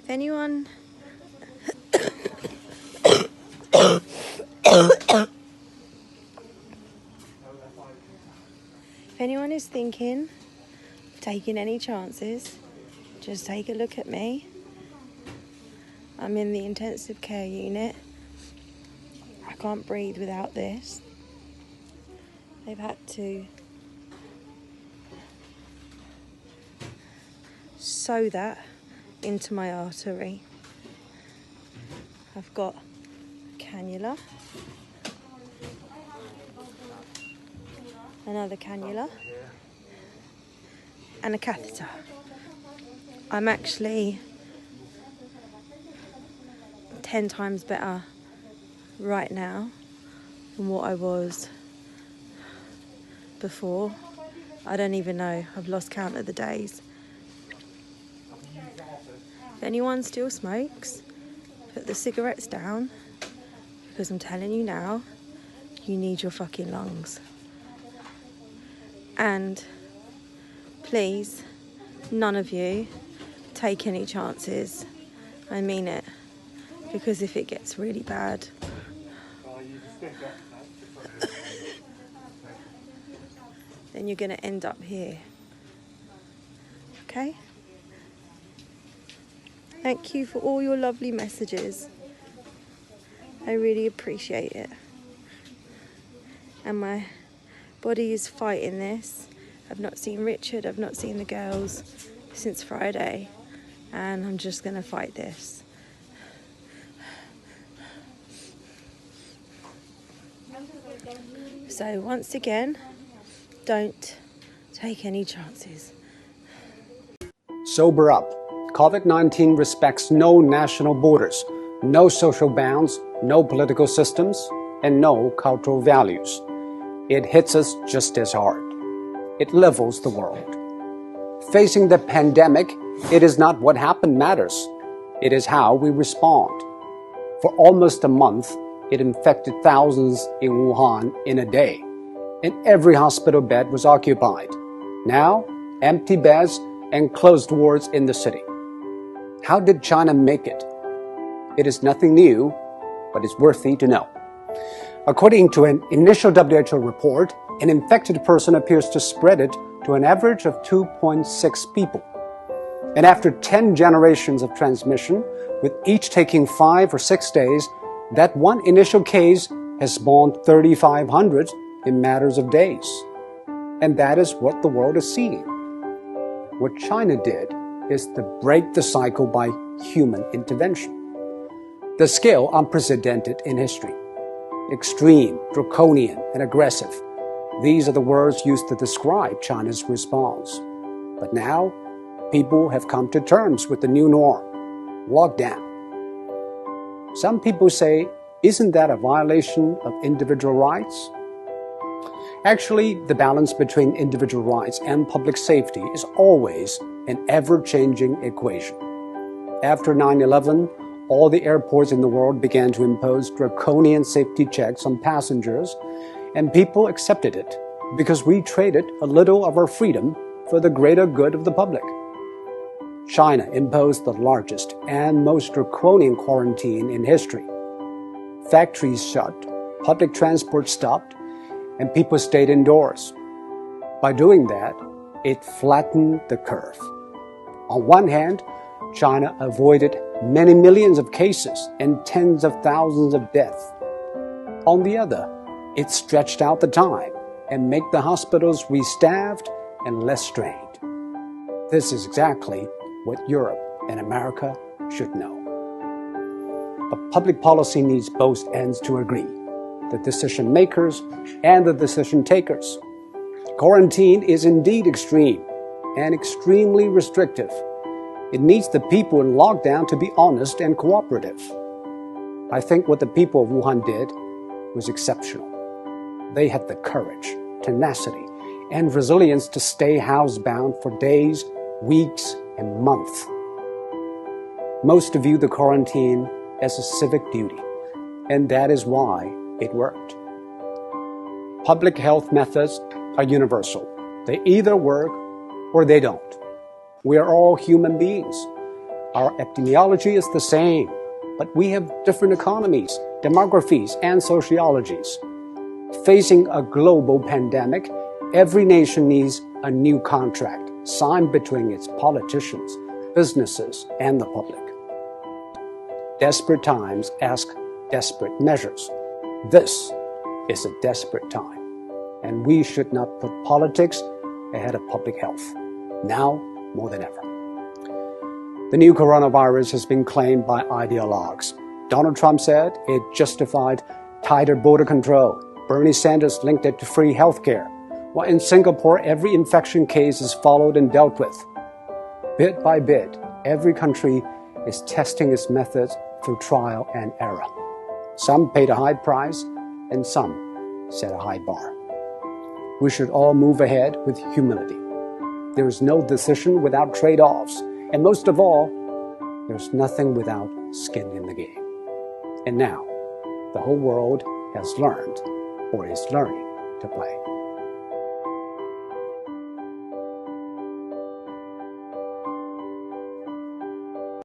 If anyone is thinking of taking any chances, just take a look at me. I'm in the intensive care unit. I can't breathe without this. They've had to sew that into my artery. I've got a cannula, another cannula, and a catheter. I'm actually 10 times better right now than what I was before. I don't even know. I've lost count of the days. If anyone still smokes, put the cigarettes down, because I'm telling you now, you need your fucking lungs. And please, none of you take any chances. I mean it. Because if it gets really bad, then you're going to end up here. Okay? Thank you for all your lovely messages. I really appreciate it. And my body is fighting this. I've not seen Richard, I've not seen the girls since Friday. And I'm just going to fight this. So once again, don't take any chances. Sober up. COVID-19 respects no national borders, no social bounds, no political systems, and no cultural values. It hits us just as hard. It levels the world. Facing the pandemic, it is not what happened matters. It is how we respond. For almost a month, it infected thousands in Wuhan in a day, and every hospital bed was occupied. Now, empty beds and closed wards in the city. How did China make it? It is nothing new, but it's worthy to know. According to an initial WHO report, an infected person appears to spread it to an average of 2.6 people. And after 10 generations of transmission, with each taking 5 or 6 days, that one initial case has spawned 3,500 in matters of days. And that is what the world is seeing. What China did is to break the cycle by human intervention. The scale unprecedented in history. Extreme, draconian, and aggressive. These are the words used to describe China's response. But now, people have come to terms with the new norm, lockdown. Some people say, isn't that a violation of individual rights? Actually, the balance between individual rights and public safety is always an ever-changing equation. After 9/11, all the airports in the world began to impose draconian safety checks on passengers, and people accepted it because we traded a little of our freedom for the greater good of the public. China imposed the largest and most draconian quarantine in history. Factories shut, public transport stopped, and people stayed indoors. By doing that, it flattened the curve. On one hand, China avoided many millions of cases and tens of thousands of deaths. On the other, it stretched out the time and made the hospitals restaffed and less strained. This is exactly what Europe and America should know. But public policy needs both ends to agree, the decision makers and the decision takers. Quarantine is indeed extreme and extremely restrictive. It needs the people in lockdown to be honest and cooperative. I think what the people of Wuhan did was exceptional. They had the courage, tenacity, and resilience to stay housebound for days, weeks, and months. Most view the quarantine as a civic duty, and that is why it worked. Public health methods are universal. They either work or they don't. We are all human beings. Our epidemiology is the same, but we have different economies, demographies, and sociologies. Facing a global pandemic, every nation needs a new contract signed between its politicians, businesses, and the public. Desperate times ask desperate measures. This is a desperate time, and we should not put politics ahead of public health, now more than ever. The new coronavirus has been claimed by ideologues. Donald Trump said it justified tighter border control. Bernie Sanders linked it to free healthcare. While in Singapore, every infection case is followed and dealt with. Bit by bit, every country is testing its methods through trial and error. Some paid a high price, and some set a high bar. We should all move ahead with humility. There is no decision without trade-offs, and most of all, there's nothing without skin in the game. And now, the whole world has learned, or is learning, to play.